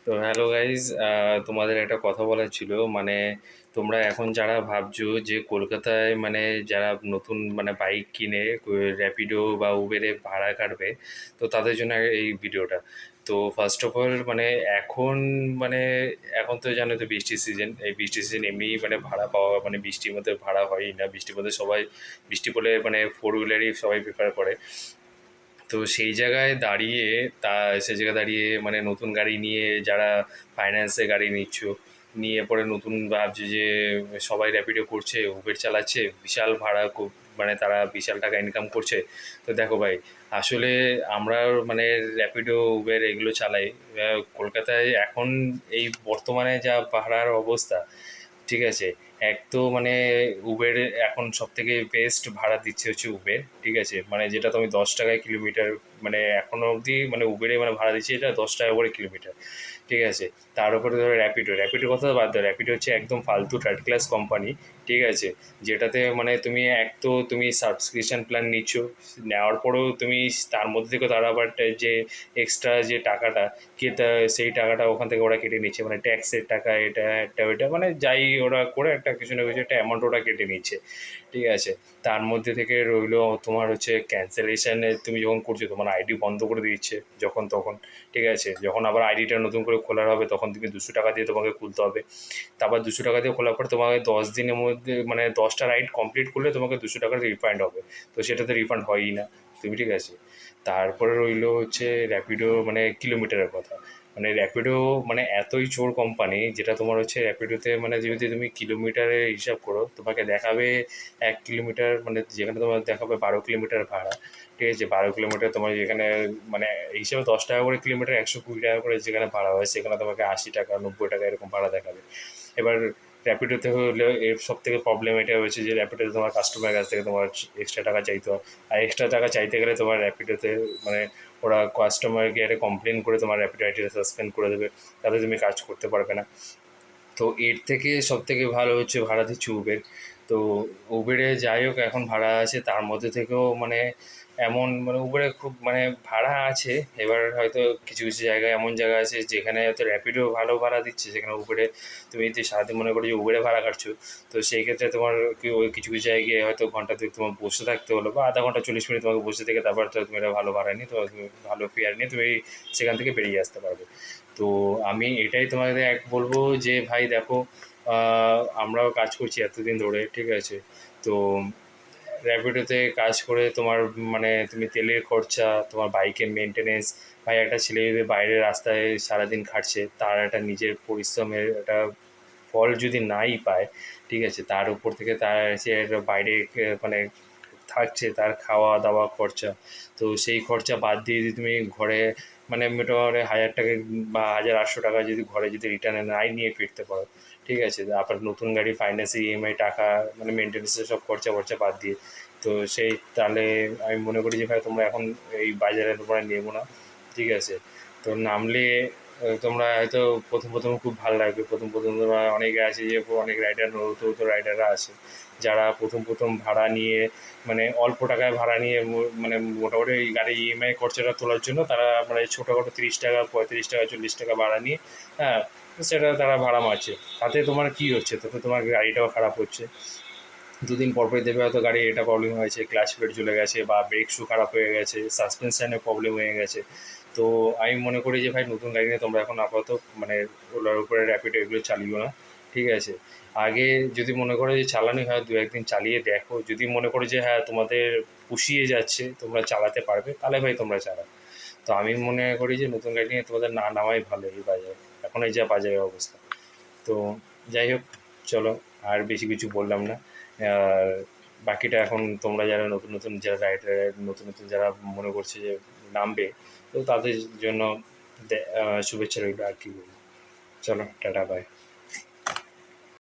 তো hello guys, তোমাদের একটা কথা বলার ছিল। মানে তোমরা এখন যারা ভাবছো যে কলকাতায় মানে যারা নতুন মানে বাইক কিনে র্যাপিডো বা উবেরে ভাড়া কাটবে, তো তাদের জন্য এই ভিডিওটা। তো ফার্স্ট অফ অল মানে এখন মানে এখন তো জানো তো বৃষ্টির সিজন, এই বৃষ্টির সিজন এমনি মানে ভাড়া পাওয়া মানে বৃষ্টির মধ্যে ভাড়া হয়ই না। বৃষ্টির মধ্যে সবাই বৃষ্টি পড়লে মানে ফোর হুইলারই সবাই প্রিফার করে। তো সেই জায়গায় দাঁড়িয়ে তা সেই জায়গায় দাঁড়িয়ে মানে নতুন গাড়ি নিয়ে যারা ফাইন্যান্সে গাড়ি নিচ্ছ, নিয়ে পরে নতুন ভাবছে যে সবাই র্যাপিডো করছে, উবের চালাচ্ছে, বিশাল ভাড়া মানে তারা বিশাল টাকা ইনকাম করছে। তো দেখো ভাই, আসলে আমরা মানে র্যাপিডো উবের এগুলো চালাই। কলকাতায় এখন এই বর্তমানে যা ভাড়ার অবস্থা, ঠিক আছে। এক তো মানে উবের এখন সব থেকে বেস্ট ভাড়া দিচ্ছে হচ্ছে উবের, ঠিক আছে। মানে যেটা তুমি 10 টাকায় কিলোমিটার, মানে এখনো অবধি মানে উবেরে মানে ভাড়া দিচ্ছে এটা 10 টাকা করে কিলোমিটার, ঠিক আছে। তার উপরে ধরো র্যাপিডো, র্যাপিডোর কথা বাদ দাও, র্যাপিডো হচ্ছে একদম ফালতু থার্ড ক্লাস কোম্পানি, ঠিক আছে। যেটাতে মানে তুমি এক তো তুমি সাবস্ক্রিপশন প্ল্যান নিচ্ছ, নেওয়ার পরেও তুমি তার মধ্যে থেকে তারা আবার যে এক্সট্রা যে টাকাটা সেই টাকাটা ওখান থেকে ওরা কেটে নিচ্ছে, মানে ট্যাক্সের টাকা, এটা একটা ওইটা মানে যাই ওরা করে একটা কিছু না কিছু একটা অ্যামাউন্ট ওরা কেটে নিচ্ছে, ঠিক আছে। তার মধ্যে থেকে রইলো তোমার হচ্ছে ক্যান্সেলেশনে, তুমি যখন করছো তোমার আইডি বন্ধ করে দিচ্ছে যখন তখন, ঠিক আছে। যখন আবার আইডিটা নতুন করে খোলার হবে তখন তুমি 200 টাকা দিয়ে তোমাকে খুলতে হবে। তারপর 200 টাকা দিয়ে খোলার পর তোমাকে 10 দিনের মধ্যে মানে 10টা রাইড কমপ্লিট করলে তোমাকে 200 টাকা রিফান্ড হবে। তো সেটাতে রিফান্ড হয়ই না, তুমি, ঠিক আছে। তারপরে রইলো হচ্ছে র্যাপিডো, মানে কিলোমিটারের কথা। মানে র্যাপিডো মানে এতই চোর কোম্পানি, যেটা তোমার হচ্ছে র্যাপিডোতে মানে যদি তুমি কিলোমিটারে হিসাব করো তোমাকে দেখাবে 1 কিলোমিটার, মানে যেখানে তোমার দেখাবে 12 কিলোমিটার ভাড়া, ঠিক আছে। 12 কিলোমিটার তোমার যেখানে মানে এই হিসাবে 10 টাকা করে কিলোমিটার, 120 টাকা করে যেখানে ভাড়া হয় সেখানে তোমাকে 80 টাকা 90 টাকা এরকম ভাড়া দেখাবে। এবার র্যাপিডোতে হলে এর সব থেকে প্রবলেম এটা হয়েছে যে র্যাপিডোতে তোমার কাস্টমারের কাছ থেকে তোমার এক্সট্রা টাকা চাইতে হয়। আর এক্সট্রা টাকা চাইতে গেলে তোমার র্যাপিডোতে মানে ওরা কাস্টমার কেয়ারে কমপ্লেন করে তোমার র্যাপিডো আইডিটা সাসপেন্ড করে দেবে, তাতে তুমি কাজ করতে পারবে না। তো এর থেকে সব থেকে ভালো হচ্ছে ভাড়া দিচ্ছে উবের। তো উবেরে যাই হোক এখন ভাড়া আছে, তার মধ্যে থেকেও মানে এমন মানে উবেরে খুব মানে ভাড়া আছে। এবার হয়তো কিছু কিছু জায়গায় এমন জায়গা আছে যেখানে হয়তো র্যাপিডো ভালো ভাড়া দিচ্ছে, যেখানে উবেরে তুমি যদি সারাদিন মনে করো যে উবেরে ভাড়া কাটছো, তো সেই ক্ষেত্রে তোমার কি ওই কিছু কিছু জায়গায় হয়তো ঘন্টা দুয়েক তোমার বসে থাকতে হলো, বা আধা ঘন্টা 40 মিনিট তোমাকে বসে থেকে তারপর তো তুমি একটা ভালো ভাড়া নিয়ে, তো তুমি ভালো ফেয়ার নিয়ে তুমি সেখান থেকে বেরিয়ে আসতে পারবে। তো আমি এটাই তোমাদের বলবো যে ভাই দেখো, আমরাও কাজ করছি এতদিন ধরে, ঠিক আছে। তো র্যাপিডোতে কাজ করে তোমার মানে তুমি তেলের খরচা, তোমার বাইকের মেনটেনেন্স, ভাই একটা ছেলে যদি বাইরের রাস্তায় সারাদিন খাটছে তার একটা নিজের পরিশ্রমের একটা ফল যদি নাই পায়, ঠিক আছে, তার উপর থেকে তার সে বাইরে মানে থাকছে, তার খাওয়া দাওয়া খরচা, তো সেই খরচা বাদ দিয়ে যদি তুমি ঘরে মানে মোটামুটি 1000 টাকা বা 1800 টাকা যদি ঘরে যদি রিটার্নে নাই নিয়ে ফিরতে পারো, ঠিক আছে। আবার নতুন গাড়ি ফাইন্যান্সে ইএমআই টাকা মানে মেনটেন্যান্সের সব খরচা খরচা বাদ দিয়ে, তো সেই তাহলে আমি মনে করি যে ভাই তোমরা এখন এই বাজারে তোমরা নেবো না, ঠিক আছে। তো নামলে তোমরা হয়তো প্রথম প্রথম খুব ভালো লাগবে, প্রথম প্রথম তোমরা অনেকে আছে যে অনেক রাইডার নতুন রাইডাররা আছে যারা প্রথম প্রথম ভাড়া নিয়ে মানে অল্প টাকায় ভাড়া নিয়ে মানে মোটামুটি এই গাড়ির ইএমআই খরচাটা তোলার জন্য তারা মানে ছোটোখাটো 30 টাকা 35 টাকা 40 টাকা ভাড়া নিয়ে, হ্যাঁ, সেটা তারা ভাড়া মারছে। তাতে তোমার কী হচ্ছে, তাতে তোমার গাড়িটাও খারাপ হচ্ছে। দুদিন পরপরই দেখবে হয়তো গাড়ির এটা প্রবলেম হয়েছে, ক্লাচ প্লেট জ্বলে গেছে বা ব্রেক শু খারাপ হয়ে গেছে, সাসপেনশানে প্রবলেম হয়ে গেছে। তো আমি মনে করি যে ভাই নতুন গাড়ি নিয়ে তোমরা এখন আপাতত মানে ওলার উপরে র্যাপিডো এগুলো চালিও না, ঠিক আছে। আগে যদি মনে করো যে চালানোই হয়, দু একদিন চালিয়ে দেখো, যদি মনে করো যে হ্যাঁ তোমাদের পুষিয়ে যাচ্ছে, তোমরা চালাতে পারবে, তাহলে ভাই তোমরা চালাও। তো আমি মনে করি যে নতুন গাড়ি নিয়ে তোমাদের না নামাই ভালো এই বাজারে, এখন এই যা বাজারের অবস্থা। তো যাই হোক, চলো, আর বেশি কিছু বললাম না। আর বাকিটা এখন তোমরা যারা নতুন নতুন যারা রাইডার, নতুন নতুন যারা মনে করছে যে নামবে, তো তাদের জন্য শুভেচ্ছা রইল, আর কি বলবো। চলো, টাটা, বাই।